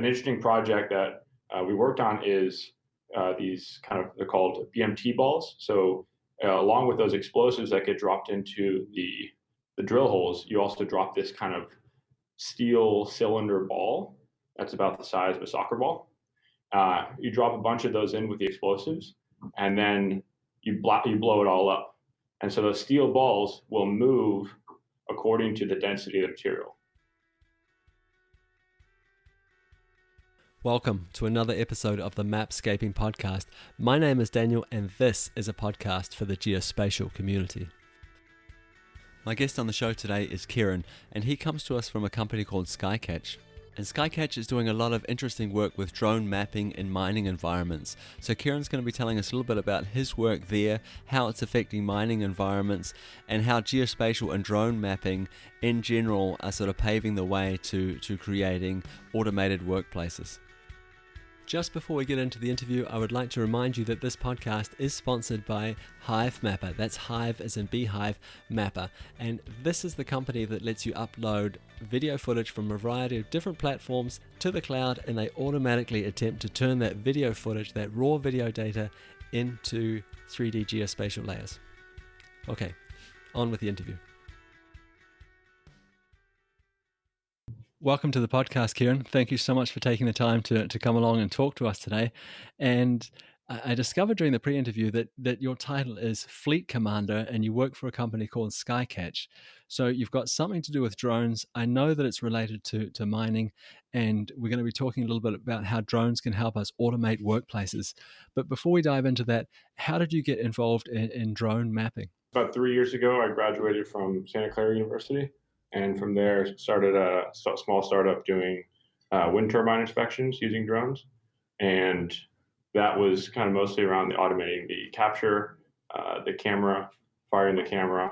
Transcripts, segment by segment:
an interesting project that we worked on is these they're called BMT balls. So along with those explosives that get dropped into the drill holes, you also drop this kind of steel cylinder ball that's about the size of a soccer ball. You drop a bunch of those in with the explosives, and then you blow it all up. And so those steel balls will move according to the density of the material. Welcome to another episode of the Mapscaping podcast. My name is Daniel, and this is a podcast for the geospatial community. My guest on the show today is Kieran, and he comes to us from a company called Skycatch. And Skycatch is doing a lot of interesting work with drone mapping in mining environments. So Kieran's going to be telling us a little bit about his work there, how it's affecting mining environments, and how geospatial and drone mapping in general are sort of paving the way to creating automated workplaces. Just before we get into the interview, I would like to remind you that this podcast is sponsored by Hive Mapper. That's Hive as in Beehive Mapper. And this is the company that lets you upload video footage from a variety of different platforms to the cloud, and they automatically attempt to turn that video footage, that raw video data, into 3D geospatial layers. Okay, on with the interview. Welcome to the podcast, Kieran. Thank you so much for taking the time to come along and talk to us today. And I discovered during the pre-interview that your title is Fleet Commander and you work for a company called Skycatch. So you've got something to do with drones. I know that it's related to mining, and we're going to be talking a little bit about how drones can help us automate workplaces. But before we dive into that, how did you get involved in drone mapping? About 3 years ago, I graduated from Santa Clara University. And from there, started a small startup doing wind turbine inspections using drones. And that was kind of mostly around automating the capture, the camera, firing the camera,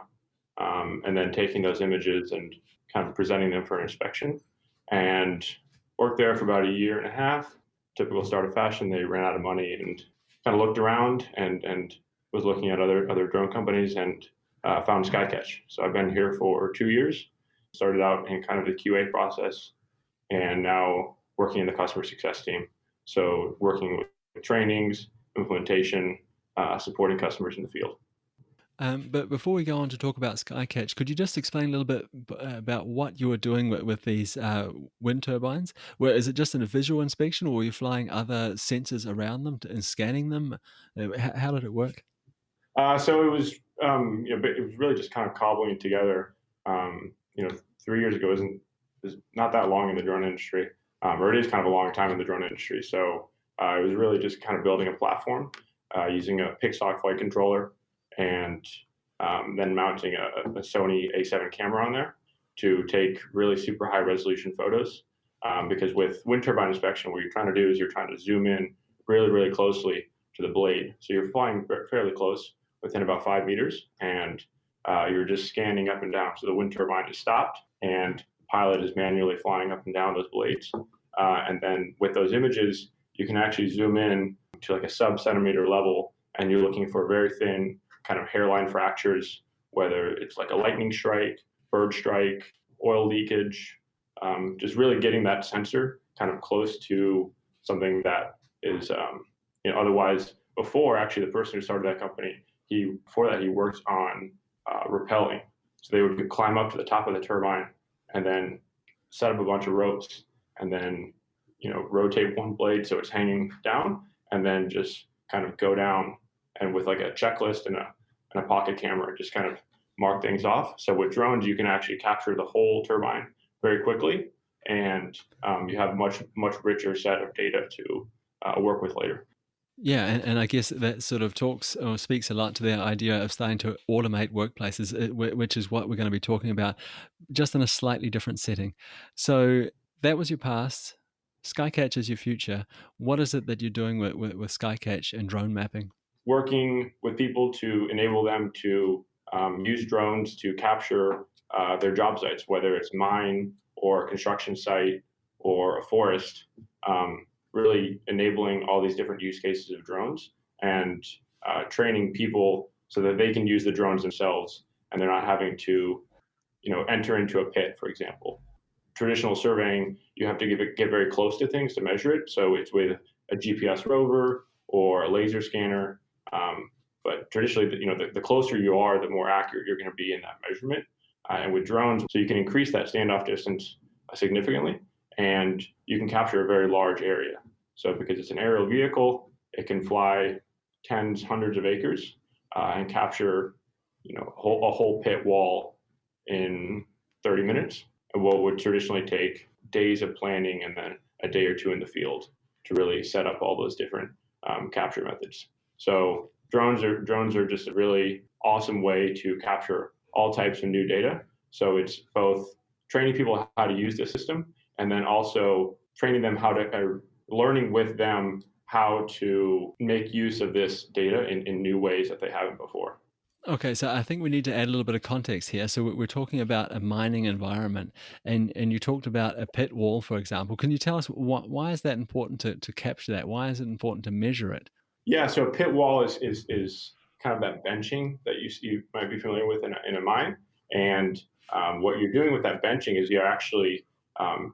and then taking those images and kind of presenting them for an inspection. And worked there for about a year and a half. Typical startup fashion, they ran out of money and kind of looked around and was looking at other drone companies and found Skycatch. So I've been here for 2 years. Started out in kind of the QA process and now working in the customer success team. So working with trainings, implementation, supporting customers in the field. But before we go on to talk about Skycatch, could you just explain a little bit about what you were doing with these wind turbines? Is it just in a visual inspection, or were you flying other sensors around them and scanning them? How did it work? So it was, it was really just kind of cobbling it together. 3 years ago is not that long in the drone industry, or it is kind of a long time in the drone industry. So it was really just kind of building a platform using a Pixhawk flight controller and then mounting a Sony A7 camera on there to take really super high resolution photos. Because with wind turbine inspection, what you're trying to do is you're trying to zoom in really, really closely to the blade. So you're flying fairly close, within about 5 meters, and you're just scanning up and down. So the wind turbine is stopped, and the pilot is manually flying up and down those blades. And then with those images, you can actually zoom in to like a sub-centimeter level, and you're looking for very thin kind of hairline fractures, whether it's like a lightning strike, bird strike, oil leakage, just really getting that sensor kind of close to something that is, otherwise, before actually the person who started that company, before that he worked on rappelling. So they would climb up to the top of the turbine and then set up a bunch of ropes and then, rotate one blade so it's hanging down and then just kind of go down and with like a checklist and a pocket camera, just kind of mark things off. So with drones, you can actually capture the whole turbine very quickly, and you have much richer set of data to work with later. Yeah, and I guess that sort of talks or speaks a lot to the idea of starting to automate workplaces, which is what we're going to be talking about, just in a slightly different setting. So that was your past. Skycatch is your future. What is it that you're doing with Skycatch and drone mapping? Working with people to enable them to use drones to capture their job sites, whether it's mine or a construction site or a forest. Really enabling all these different use cases of drones and training people so that they can use the drones themselves and they're not having to, enter into a pit, for example. traditional surveying, you have to get very close to things to measure it. So it's with a GPS rover or a laser scanner. But traditionally, the closer you are, the more accurate you're going to be in that measurement. And with drones, so you can increase that standoff distance significantly, and you can capture a very large area. So because it's an aerial vehicle, it can fly tens, hundreds of acres and capture, a whole pit wall in 30 minutes, and what would traditionally take days of planning and then a day or two in the field to really set up all those different capture methods. So drones are just a really awesome way to capture all types of new data. So it's both training people how to use the system, and then also training them how to learning with them how to make use of this data in new ways that they haven't before. Okay, so I think we need to add a little bit of context here. So we're talking about a mining environment, and you talked about a pit wall, for example. Can you tell us why is that important to capture that? Why is it important to measure it? Yeah, so a pit wall is kind of that benching that you might be familiar with in a mine. And what you're doing with that benching is you're actually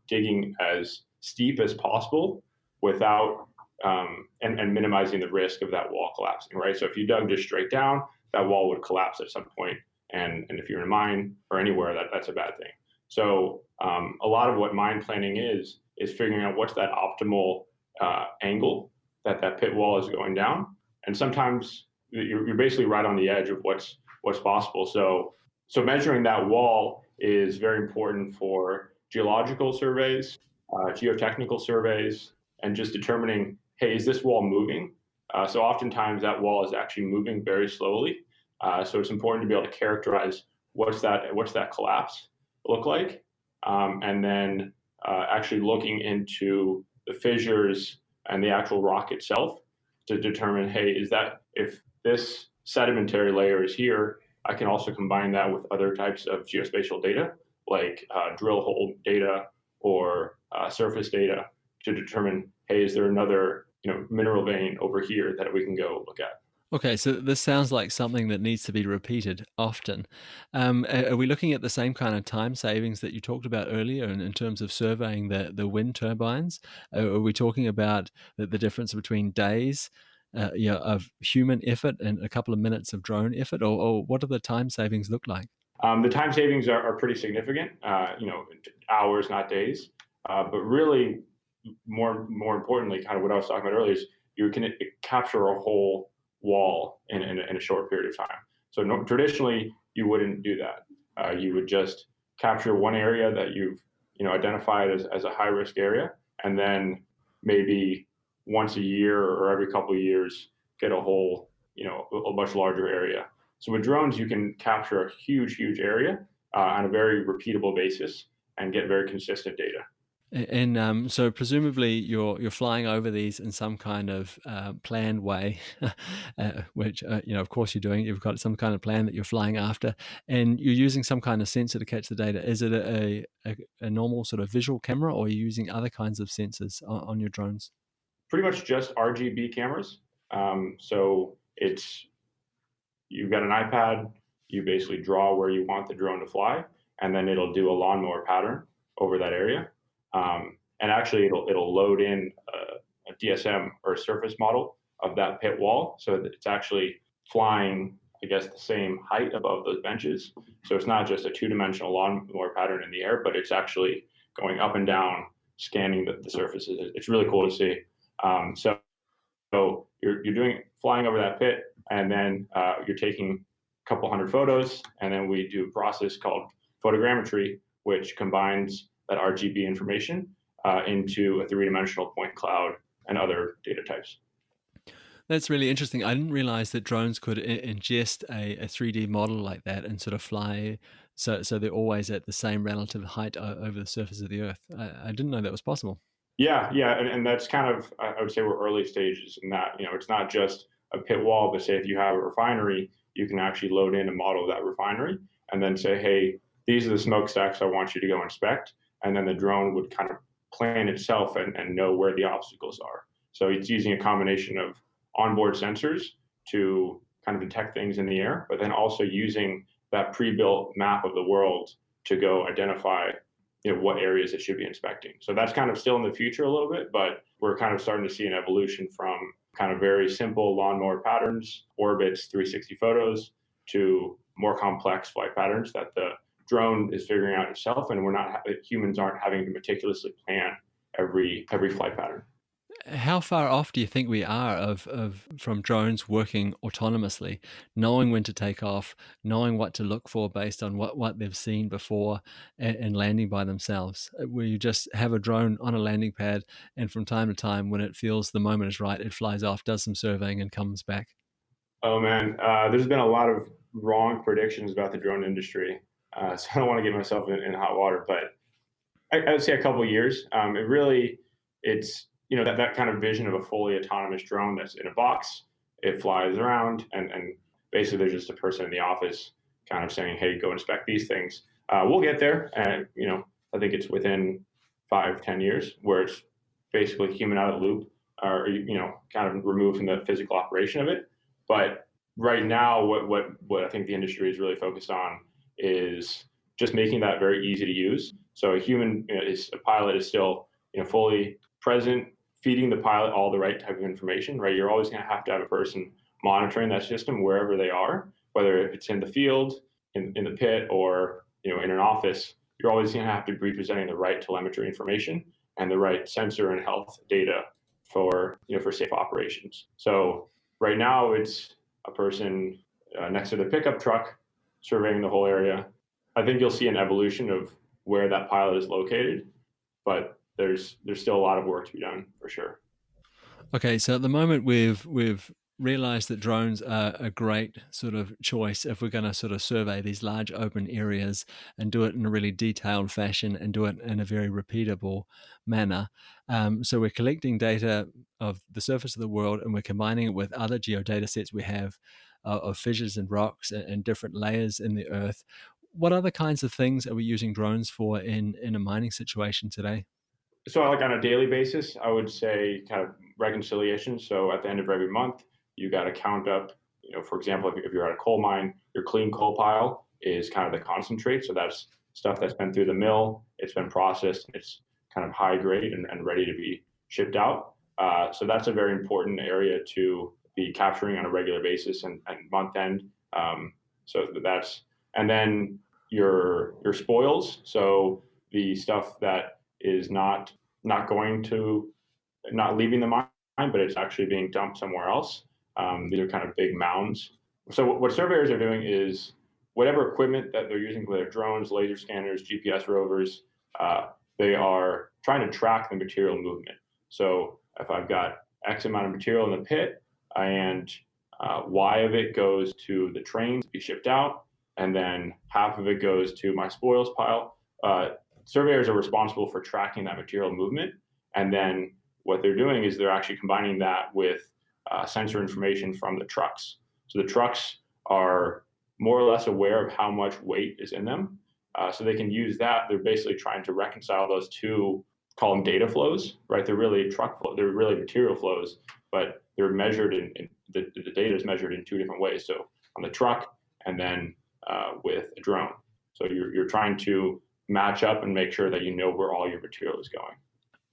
digging as steep as possible without and minimizing the risk of that wall collapsing, right? So if you dug just straight down, that wall would collapse at some point. And if you're in a mine or anywhere, that's a bad thing. So a lot of what mine planning is figuring out what's that optimal angle that pit wall is going down. And sometimes you're basically right on the edge of what's possible. So measuring that wall is very important for geological surveys, geotechnical surveys, and just determining, hey, is this wall moving? So oftentimes that wall is actually moving very slowly. So it's important to be able to characterize what's that collapse look like, and then actually looking into the fissures and the actual rock itself to determine, hey, if this sedimentary layer is here, I can also combine that with other types of geospatial data, like drill hole data or surface data, to determine, hey, is there another mineral vein over here that we can go look at? Okay, so this sounds like something that needs to be repeated often. Are we looking at the same kind of time savings that you talked about earlier in terms of surveying the wind turbines? Are we talking about the difference between days of human effort and a couple of minutes of drone effort, or what do the time savings look like? The time savings are pretty significant, hours, not days. But really, more importantly, kind of what I was talking about earlier, is you can capture a whole wall in a short period of time. So traditionally, you wouldn't do that. You would just capture one area that you've identified as a high risk area, and then maybe once a year or every couple of years get a whole a much larger area. So with drones, you can capture a huge area on a very repeatable basis and get very consistent data. And so presumably you're flying over these in some kind of planned way, which of course you're doing. You've got some kind of plan that you're flying after, and you're using some kind of sensor to catch the data. Is it a normal sort of visual camera, or are you using other kinds of sensors on your drones? Pretty much just RGB cameras. So you've got an iPad. You basically draw where you want the drone to fly, and then it'll do a lawnmower pattern over that area. And actually, it'll load in a DSM or a surface model of that pit wall, so that it's actually flying, I guess, the same height above those benches. So it's not just a two-dimensional lawnmower pattern in the air, but it's actually going up and down, scanning the surfaces. It's really cool to see. So you're flying over that pit, and then you're taking a couple hundred photos, and then we do a process called photogrammetry, which combines that RGB information into a three-dimensional point cloud and other data types. That's really interesting. I didn't realize that drones could ingest a 3D model like that and sort of fly, so they're always at the same relative height over the surface of the Earth. I didn't know that was possible. Yeah, and that's kind of, I would say, we're early stages in that. It's not just a pit wall, but say if you have a refinery, you can actually load in a model of that refinery and then say, hey, these are the smokestacks I want you to go inspect. And then the drone would kind of plan itself and know where the obstacles are. So it's using a combination of onboard sensors to kind of detect things in the air, but then also using that pre-built map of the world to go identify what areas it should be inspecting. So that's kind of still in the future a little bit, but we're kind of starting to see an evolution from kind of very simple lawnmower patterns, orbits, 360 photos, to more complex flight patterns that the drone is figuring out itself, and humans aren't having to meticulously plan every flight pattern. How far off do you think we are of from drones working autonomously, knowing when to take off, knowing what to look for based on what they've seen before, and landing by themselves? Where you just have a drone on a landing pad, and from time to time, when it feels the moment is right, it flies off, does some surveying, and comes back. Oh man, there's been a lot of wrong predictions about the drone industry, so I don't want to get myself in hot water, but I would say a couple of years. It's that kind of vision of a fully autonomous drone that's in a box. It flies around, and basically there's just a person in the office kind of saying, "Hey, go inspect these things." We'll get there, and I think it's within 5-10 years where it's basically human out of the loop, or kind of removed from the physical operation of it. But right now, what I think the industry is really focused on is just making that very easy to use. So a pilot is still fully present, feeding the pilot all the right type of information. Right, you're always going to have a person monitoring that system wherever they are, whether it's in the field, in the pit, or in an office. You're always going to have to be presenting the right telemetry information and the right sensor and health data for safe operations. So right now it's a person next to the pickup truck surveying the whole area. I think you'll see an evolution of where that pilot is located, but there's still a lot of work to be done for sure. Okay, so at the moment we've realized that drones are a great sort of choice if we're going to sort of survey these large open areas and do it in a really detailed fashion and do it in a very repeatable manner. So we're collecting data of the surface of the world, and we're combining it with other geodata sets we have of fissures and rocks and different layers in the earth. What other kinds of things are we using drones for in a mining situation today? So like on a daily basis, I would say kind of reconciliation. So at the end of every month, you got to count up, for example, if you're at a coal mine, your clean coal pile is kind of the concentrate. So that's stuff that's been through the mill, it's been processed, it's kind of high grade and ready to be shipped out. So that's a very important area to be capturing on a regular basis and month end. So that's, and then your spoils. So the stuff that is not leaving the mine, but it's actually being dumped somewhere else. These are kind of big mounds. So what surveyors are doing is whatever equipment that they're using, whether drones, laser scanners, GPS rovers, they are trying to track the material movement. So if I've got X amount of material in the pit, and Y of it goes to the train to be shipped out, and then half of it goes to my spoils pile. Surveyors are responsible for tracking that material movement, and then what they're doing is they're actually combining that with sensor information from the trucks. So the trucks are more or less aware of how much weight is in them, so they can use that. They're basically trying to reconcile those two, call them data flows, right? They're really they're really material flows, but they're measured in the data is measured in two different ways. So on the truck, and then with a drone. So you're trying to match up and make sure that you know where all your material is going.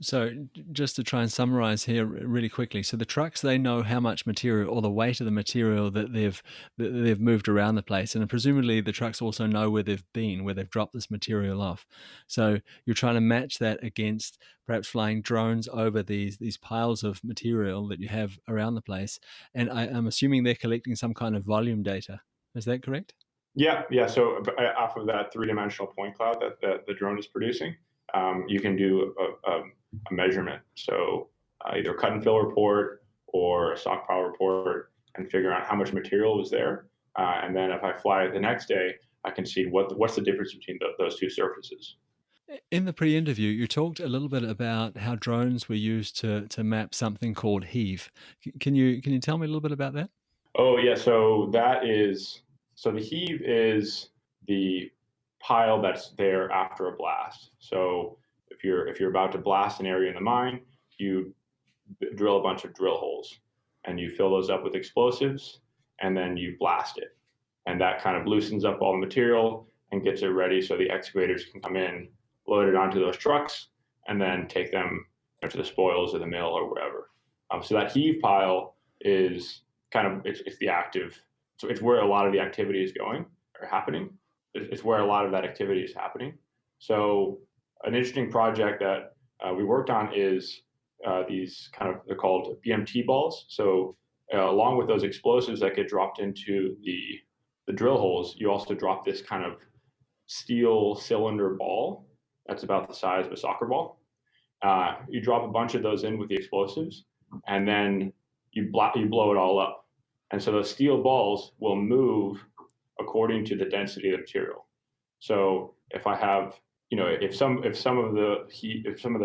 So just to try and summarize here really quickly, so the trucks, they know how much material or the weight of the material that they've moved around the place, and presumably the trucks also know where they've been, where they've dropped this material off. So you're trying to match that against perhaps flying drones over these piles of material that you have around the place, and I'm assuming they're collecting some kind of volume data. Is that correct? Yeah. So off of that three-dimensional point cloud that the drone is producing, you can do a measurement. So either a cut and fill report or a stockpile report, and figure out how much material was there. And then if I fly it the next day, I can see what's the difference between those two surfaces. In the pre-interview, you talked a little bit about how drones were used to map something called heave. Can you tell me a little bit about that? Oh yeah, so the heave is the pile that's there after a blast. So if you're about to blast an area in the mine, you drill a bunch of drill holes, and you fill those up with explosives, and then you blast it, and that kind of loosens up all the material and gets it ready so the excavators can come in, loaded onto those trucks, and then take them to the spoils or the mill or wherever. So that heave pile is kind of it's the active. So it's where a lot of the activity is going or happening. It's where a lot of that activity is happening. So an interesting project that we worked on is these they're called BMT balls. So along with those explosives that get dropped into the drill holes, you also drop this kind of steel cylinder ball that's about the size of a soccer ball. You drop a bunch of those in with the explosives, and then you blow it all up. And so those steel balls will move according to the density of the material. So if I have, if some of the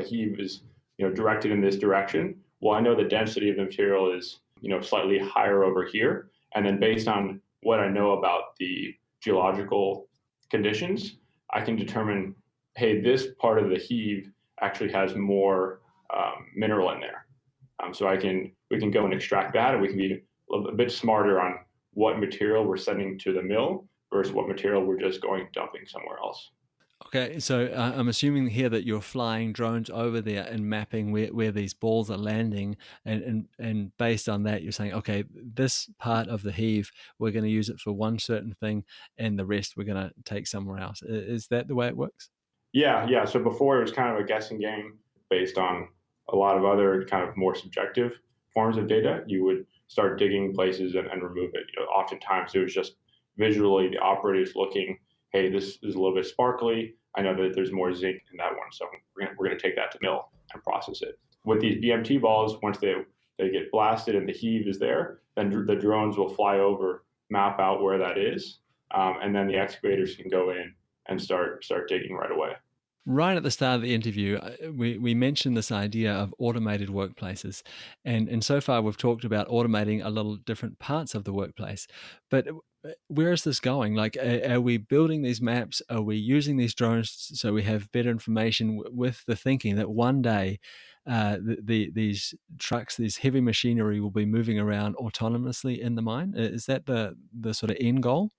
heave is directed in this direction, well, I know the density of the material is slightly higher over here, and then based on what I know about the geological conditions, I can determine, hey, this part of the heave actually has more mineral in there. So we can go and extract that, and we can be a bit smarter on what material we're sending to the mill versus what material we're just going dumping somewhere else. Okay, so I'm assuming here that you're flying drones over there and mapping where these balls are landing, and based on that, you're saying, okay, this part of the heave, we're going to use it for one certain thing, and the rest we're going to take somewhere else. Is that the way it works? Yeah. So before it was kind of a guessing game based on a lot of other kind of more subjective forms of data. You would start digging places and remove it. Oftentimes it was just visually the operators looking, hey, this is a little bit sparkly. I know that there's more zinc in that one, so we're gonna take that to mill and process it. With these BMT balls, once they get blasted and the heave is there, then the drones will fly over, map out where that is, and then the excavators can go in and start digging right away. Right at the start of the interview, we mentioned this idea of automated workplaces. And so far, we've talked about automating a little different parts of the workplace. But where is this going? Like, are we building these maps? Are we using these drones so we have better information with the thinking that one day these trucks, these heavy machinery will be moving around autonomously in the mine? Is that the sort of end goal?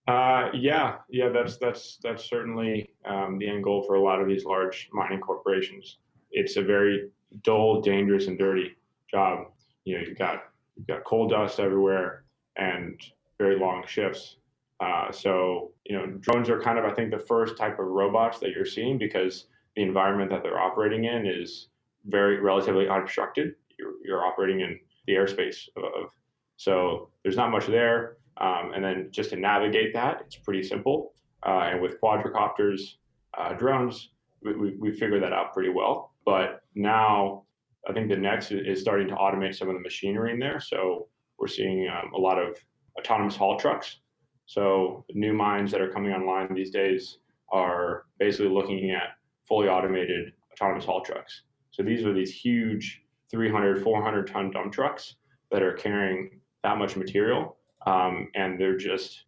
Yeah, that's certainly the end goal for a lot of these large mining corporations. It's a very dull, dangerous, and dirty job. You've got coal dust everywhere and very long shifts. So drones are kind of, I think, the first type of robots that you're seeing because the environment that they're operating in is very relatively unobstructed. You're operating in the airspace of so there's not much there. And then just to navigate that, it's pretty simple. And with quadricopters, drones, we figured that out pretty well. But now I think the next is starting to automate some of the machinery in there. So we're seeing a lot of autonomous haul trucks. So new mines that are coming online these days are basically looking at fully automated autonomous haul trucks. So these are these huge 300, 400 ton dump trucks that are carrying that much material. And those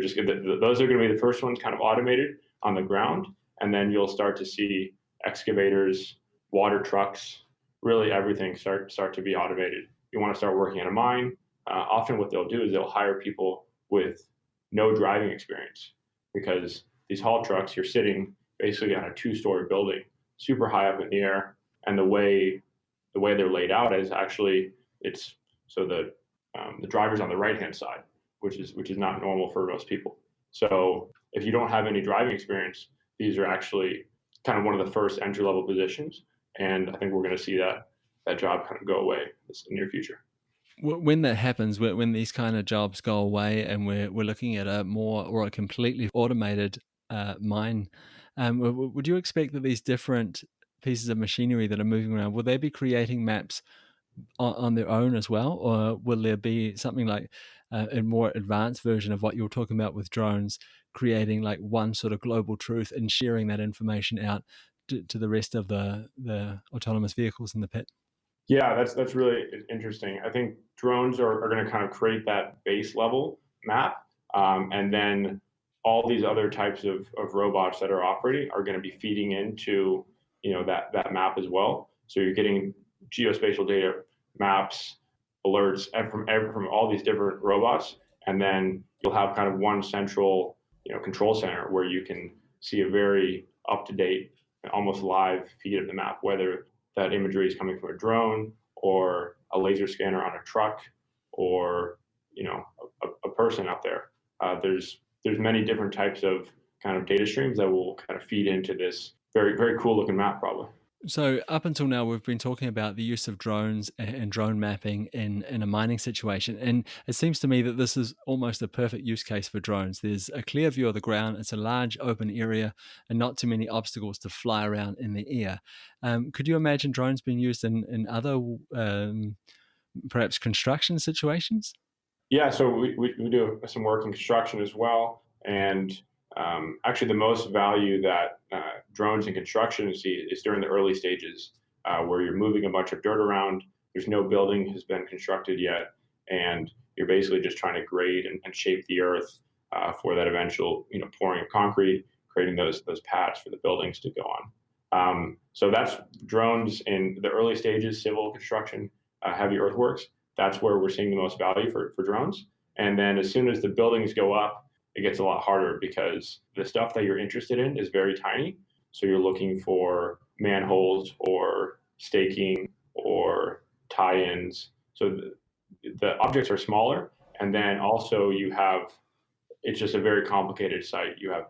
are going to be the first ones kind of automated on the ground. And then you'll start to see excavators, water trucks, really everything start to be automated. You want to start working at a mine. Often what they'll do is they'll hire people with no driving experience because these haul trucks, you're sitting basically on a 2-story building, super high up in the air. And the way they're laid out is actually it's so the driver's on the right-hand side, which is not normal for most people. So if you don't have any driving experience, these are actually kind of one of the first entry-level positions, and I think we're going to see that job kind of go away in the near future. When that happens, when these kind of jobs go away, and we're looking at a more or a completely automated mine, would you expect that these different pieces of machinery that are moving around, will they be creating maps on their own as well, or will there be something like a more advanced version of what you were talking about with drones, creating like one sort of global truth and sharing that information out to the rest of the autonomous vehicles in the pit? Yeah, that's really interesting. I think drones are going to kind of create that base level map, and then all these other types of robots that are operating are going to be feeding into that map as well. So you're getting geospatial data, maps, alerts from all these different robots, and then you'll have kind of one central control center where you can see a very up to date almost live feed of the map, whether that imagery is coming from a drone or a laser scanner on a truck or a person out there. There's many different types of kind of data streams that will kind of feed into this very very cool looking map problem. So up until now, we've been talking about the use of drones and drone mapping in a mining situation. And it seems to me that this is almost a perfect use case for drones. There's a clear view of the ground. It's a large open area and not too many obstacles to fly around in the air. Could you imagine drones being used in other perhaps construction situations? Yeah, so we do some work in construction as well. And actually, the most value that drones in construction see is during the early stages, where you're moving a bunch of dirt around. There's no building has been constructed yet, and you're basically just trying to grade and shape the earth for that eventual, pouring of concrete, creating those pads for the buildings to go on. So that's drones in the early stages, civil construction, heavy earthworks. That's where we're seeing the most value for drones. And then as soon as the buildings go up, it gets a lot harder because the stuff that you're interested in is very tiny. So you're looking for manholes or staking or tie-ins. So the objects are smaller. And then also it's just a very complicated site. You have,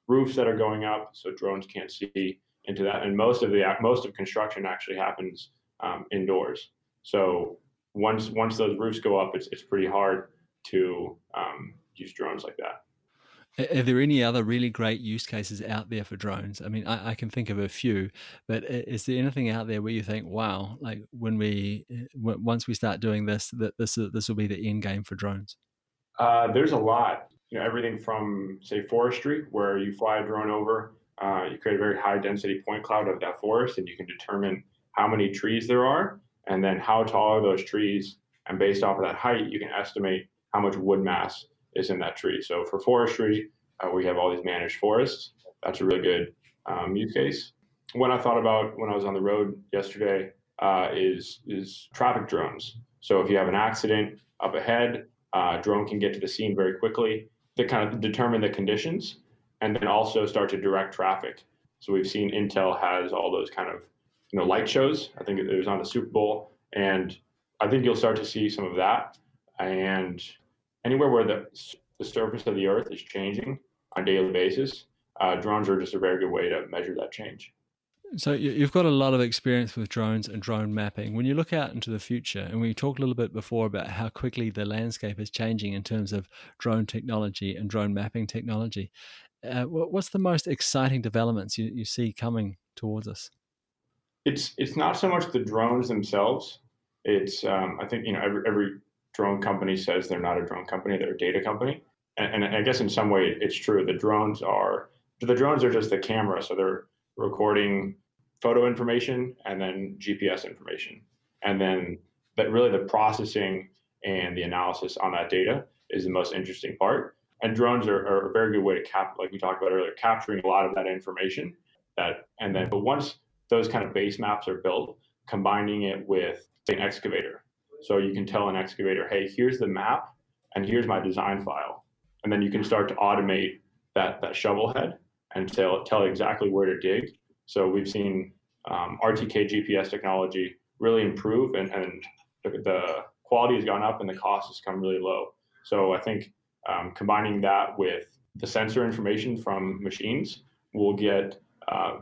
roofs that are going up, so drones can't see into that. And most of construction actually happens indoors. So once those roofs go up, it's pretty hard to use drones like that. Are there any other really great use cases out there for drones? I mean, I can think of a few, but is there anything out there where you think, wow, like once we start doing this, that this will be the end game for drones? There's a lot, everything from say forestry, where you fly a drone over, you create a very high density point cloud of that forest, and you can determine how many trees there are, and then how tall are those trees, and based off of that height, you can estimate how much wood mass is in that tree. So for forestry, we have all these managed forests. That's a really good use case. What I thought about when I was on the road yesterday is traffic drones. So if you have an accident up ahead, drone can get to the scene very quickly to kind of determine the conditions and then also start to direct traffic. So we've seen Intel has all those kind of light shows. I think it was on the Super Bowl, and I think you'll start to see some of that. And anywhere where the surface of the earth is changing on a daily basis, drones are just a very good way to measure that change. So you've got a lot of experience with drones and drone mapping. When you look out into the future, and we talked a little bit before about how quickly the landscape is changing in terms of drone technology and drone mapping technology, what's the most exciting developments you see coming towards us? It's not so much the drones themselves. It's I think every drone company says they're not a drone company; they're a data company, and I guess in some way it's true. The drones are just the camera, so they're recording photo information and then GPS information, and then that really the processing and the analysis on that data is the most interesting part. And drones are a very good way to like we talked about earlier, capturing a lot of that information. But once those kind of base maps are built, combining it with say, an excavator. So you can tell an excavator, hey, here's the map and here's my design file. And then you can start to automate that shovel head and tell exactly where to dig. So we've seen RTK GPS technology really improve and the quality has gone up and the cost has come really low. So I think combining that with the sensor information from machines will get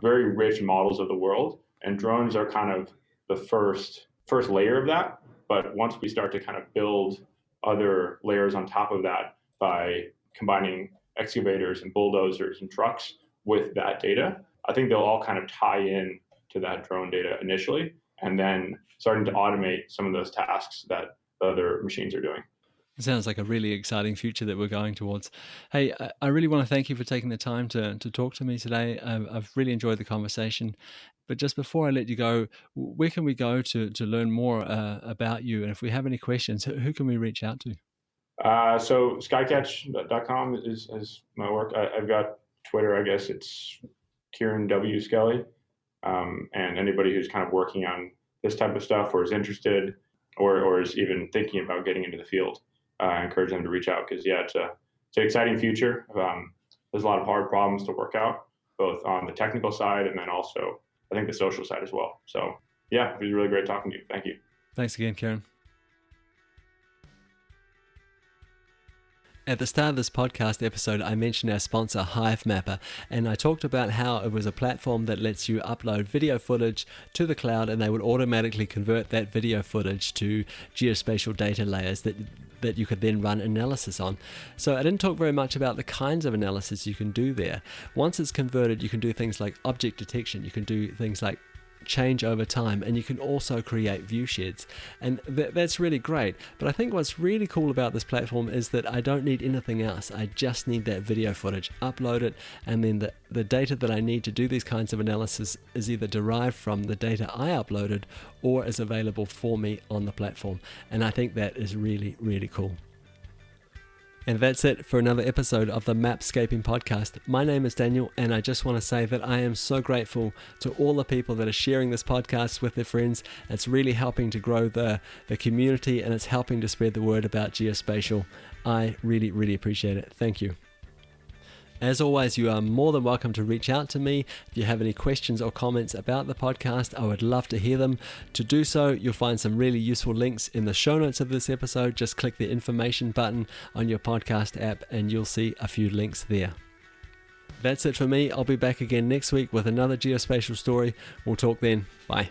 very rich models of the world, and drones are kind of the first layer of that. But once we start to kind of build other layers on top of that by combining excavators and bulldozers and trucks with that data, I think they'll all kind of tie in to that drone data initially, and then starting to automate some of those tasks that the other machines are doing. It sounds like a really exciting future that we're going towards. Hey, I really want to thank you for taking the time to talk to me today. I've really enjoyed the conversation. But just before I let you go, where can we go to learn more about you? And if we have any questions, who can we reach out to? So skycatch.com is my work. I've got Twitter, I guess it's Kieran W. Skelly. And anybody who's kind of working on this type of stuff or is interested or is even thinking about getting into the field, I encourage them to reach out because, yeah, it's an exciting future. There's a lot of hard problems to work out, both on the technical side and then also I think the social side as well. So yeah, it was really great talking to you. Thank you. Thanks again, Kieran. At the start of this podcast episode, I mentioned our sponsor, HiveMapper, and I talked about how it was a platform that lets you upload video footage to the cloud, and they would automatically convert that video footage to geospatial data layers that you could then run analysis on. So I didn't talk very much about the kinds of analysis you can do there. Once it's converted, you can do things like object detection, you can do things like change over time, and you can also create view sheds, and that's really great. But I think what's really cool about this platform is that I don't need anything else. I just need that video footage, upload it, and then the data that I need to do these kinds of analysis is either derived from the data I uploaded or is available for me on the platform, and I think that is really, really cool. And that's it for another episode of the Mapscaping podcast. My name is Daniel, and I just want to say that I am so grateful to all the people that are sharing this podcast with their friends. It's really helping to grow the community, and it's helping to spread the word about geospatial. I really, really appreciate it. Thank you. As always, you are more than welcome to reach out to me. If you have any questions or comments about the podcast, I would love to hear them. To do so, you'll find some really useful links in the show notes of this episode. Just click the information button on your podcast app and you'll see a few links there. That's it for me. I'll be back again next week with another geospatial story. We'll talk then. Bye.